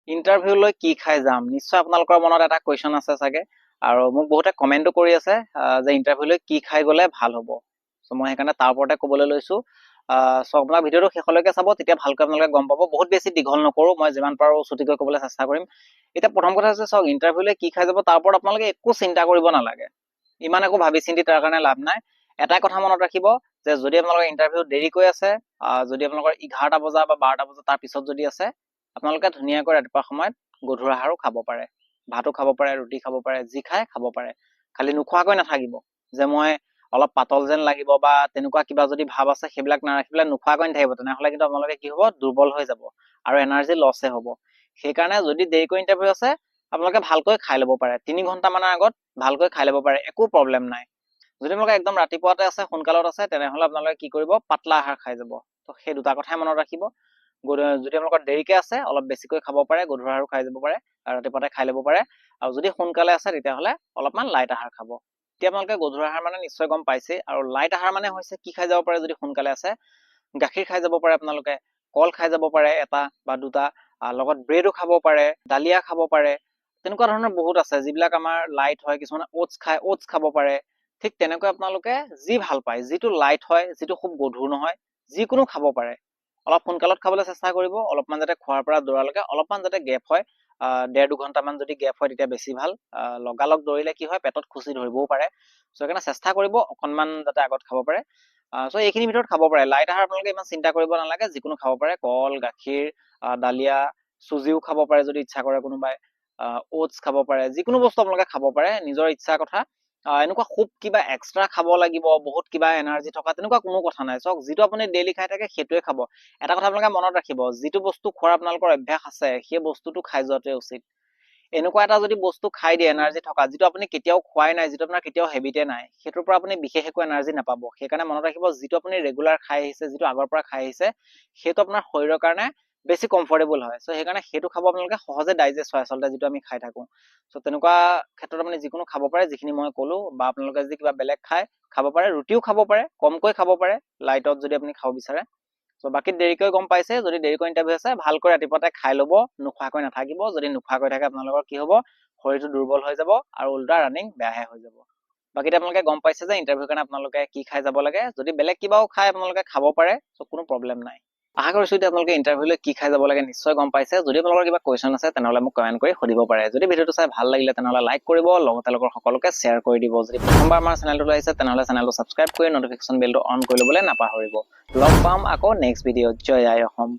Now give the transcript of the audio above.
Interview লৈ কি খাই যাম, নিশ্চয় আপোনালোকৰ মনত এটা কুৱেশ্যন আছে চাগে, আৰু মোক বহুতে কমেণ্টো কৰি আছে যে ইণ্টাৰভিউ লৈ কি খাই গ'লে ভাল হ'ব। চ' মই সেইকাৰণে তাৰ ওপৰতে ক'বলৈ লৈছোঁ। চ' আপোনাৰ ভিডিঅ'টো শেষলৈকে চাব, তেতিয়া ভালকৈ আপোনালোকে গম পাব। বহুত বেছি দীঘল নকৰোঁ, মই যিমান পাৰোঁ ছুটিকৈ ক'বলৈ চেষ্টা কৰিম। এতিয়া প্ৰথম কথা হৈছে চাওক, ইণ্টাৰভিউ লৈ কি খাই যাব তাৰ ওপৰত আপোনালোকে একো চিন্তা কৰিব নালাগে। ইমান একো ভাবি চিন্তি তাৰ কাৰণে লাভ নাই। এটাই কথা মনত ৰাখিব যে যদি আপোনালোকৰ ইণ্টাৰভিউ দেৰিকৈ আছে, যদি আপোনালোকৰ 11টা বজা বা 12টা বজা তাৰ পিছত যদি আছে, আপোনালোকে ধুনীয়াকৈ ৰাতিপুৱা সময়ত গধুৰ আহাৰো খাব পাৰে, ভাতো খাব পাৰে, ৰুটি খাব পাৰে, যি খাই খাব পাৰে। খালি নোখোৱাকৈ নাথাকিব যে মই অলপ পাতল যেন লাগিব বা তেনেকুৱা কিবা যদি ভাৱ আছে সেইবিলাক নাৰাখি পেলাই নোখোৱাকৈ নাথাকিব, তেনেহ'লে কিন্তু আপোনালোকে কি হ'ব, দুৰ্বল হৈ যাব আৰু এনাৰ্জি লছে হ'ব। সেইকাৰণে যদি দেৰিকৈ ইণ্টাৰভিউ আছে, আপোনালোকে ভালকৈ খাই ল'ব পাৰে, 3 ঘণ্টামানৰ আগত ভালকৈ খাই ল'ব পাৰে, একো প্ৰব্লেম নাই। যদি আপোনালোকে একদম ৰাতিপুৱাতে আছে, সোনকালত আছে, তেনেহ'লে আপোনালোকে কি কৰিব, পাতলা আহাৰ খাই যাব। তো সেই দুটা কথাই মনত ৰাখিব। যদি আপোনালোকৰ দেৰিকে আছে, অলপ বেছিকৈ খাব পাৰে, গধুৰ আহাৰো খাই যাব পাৰে, ৰাতিপুৱাতে খাই ল'ব পাৰে। আৰু যদি সোনকালে আছে তেতিয়াহ'লে অলপমান লাইট আহাৰ খাব। এতিয়া আপোনালোকে গধুৰ আহাৰ মানে নিশ্চয় গম পাইছেই। আৰু লাইট আহাৰ মানে হৈছে কি খাই যাব পাৰে যদি সোনকালে আছে, গাখীৰ খাই যাব পাৰে আপোনালোকে, কল খাই যাব পাৰে এটা বা দুটা, লগত ব্ৰেডো খাব পাৰে, দালিয়া খাব পাৰে। তেনেকুৱা ধৰণৰ বহুত আছে যিবিলাক আমাৰ লাইট হয়। কিছুমানে অ'টছ খায়, অ'টছ খাব পাৰে। ঠিক তেনেকৈ আপোনালোকে যি ভাল পায়, যিটো লাইট হয়, যিটো খুব গধুৰ নহয়, যিকোনো খাব পাৰে। অলপ সোনকালত খাবলৈ চেষ্টা কৰিব, অলপমান যাতে খোৱাৰ পৰা দৌৰালৈকে অলপমান যাতে গেপ হয়, 1.5-2 ঘণ্টামান যদি গেপ হয় তেতিয়া বেছি ভাল। লগালগ দৌৰিলে কি হয়, পেটত খুচি ধৰিবও পাৰে। চ' সেইকাৰণে চেষ্টা কৰিব অকণমান যাতে আগত খাব পাৰে। চ' এইখিনি ভিতৰত খাব পাৰে। লাইট আহাৰ আপোনালোকে ইমান চিন্তা কৰিব নালাগে, যিকোনো খাব পাৰে, কল, গাখীৰ, দালিয়া, চুজিও খাব পাৰে যদি ইচ্ছা কৰে কোনোবাই, অ'টছ খাব পাৰে, যিকোনো বস্তু আপোনালোকে খাব পাৰে, নিজৰ ইচ্ছাৰ কথা। এনেকুৱা খুব কিবা এক্সট্ৰা খাব লাগিব, বহুত কিবা এনাৰ্জি থকা, তেনেকুৱা কোনো কথা নাই। চাওক, যিটো আপুনি ডেইলি খাই থাকে সেইটোৱে খাব। এটা কথা আপোনালোকে মনত ৰাখিব, যিটো বস্তু খোৱাৰ আপোনালোকৰ অভ্যাস আছে সেই বস্তুটো খাই যোৱাটোৱে উচিত। এনেকুৱা এটা যদি বস্তু খাই দিয়ে এনাৰ্জি থকা, যিটো আপুনি কেতিয়াও খোৱাই নাই, যিটো আপোনাৰ কেতিয়াও হেবিটে নাই, সেইটোৰ পৰা আপুনি বিশেষ একো এনাৰ্জি নাপাব। সেইকাৰণে মনত ৰাখিব, যিটো আপুনি ৰেগুলাৰ খাই আহিছে, যিটো আগৰ পৰা খাই আহিছে, সেইটো আপোনাৰ শৰীৰৰ কাৰণে বেছি কমফৰ্টেবল হয়। চ' সেইকাৰণে সেইটো খাব আপোনালোকে, সহজে ডাইজেষ্ট হয় আচলতে যিটো আমি খাই থাকোঁ। চ' তেনেকুৱা ক্ষেত্ৰত আপুনি যিকোনো খাব পাৰে, যিখিনি মই ক'লো, বা আপোনালোকে যদি কিবা বেলেগ খাব পাৰে, ৰুটিও খাব পাৰে, কমকৈ খাব পাৰে, লাইটত যদি আপুনি খাব বিচাৰে। চ' বাকী দেৰিকৈ গম পাইছে, যদি দেৰিকৈ ইণ্টাৰভিউ আছে, ভালকৈ ৰাতিপুৱাতে খাই ল'ব, নোখোৱাকৈ নাথাকিব। যদি নোখোৱাকৈ থাকে আপোনালোকৰ কি হ'ব, শৰীৰটো দুৰ্বল হৈ যাব আৰু উল্টা ৰানিং বেয়াহে হৈ যাব। বাকী আপোনালোকে গম পাইছে যে ইণ্টাৰভিউৰ কাৰণে আপোনালোকে কি খাই যাব লাগে। যদি বেলেগ কিবাও খাই আপোনালোকে খাব পাৰে, চ' কোনো প্ৰব্লেম নাই। আশা কৰিছোঁ এতিয়া আপোনালোকে ইণ্টাৰভিউলৈ কি খাই যাব লাগে নিশ্চয় গম পাইছে। যদি আপোনালোকৰ কিবা কুৱেশ্যন আছে তেনেহ'লে মোক কমেণ্ট কৰি সুধিব পাৰে। যদি ভিডিঅ'টো চাই ভাল লাগিলে তেনেহ'লে লাইক কৰিব, লগতে লগৰ সকলোকে শ্বেয়াৰ কৰি দিব। যদি প্ৰথমবাৰ আমাৰ চেনেলটোলৈ আহিছে তেনেহ'লে চেনেলটো ছাবস্ক্ৰাইব কৰি নটিফিকেশ্যন বেলটো অন কৰি ল'বলৈ নাপাহৰিব। লগ পাম আকৌ নেক্সট ভিডিঅ'ত। জয় আই অসম।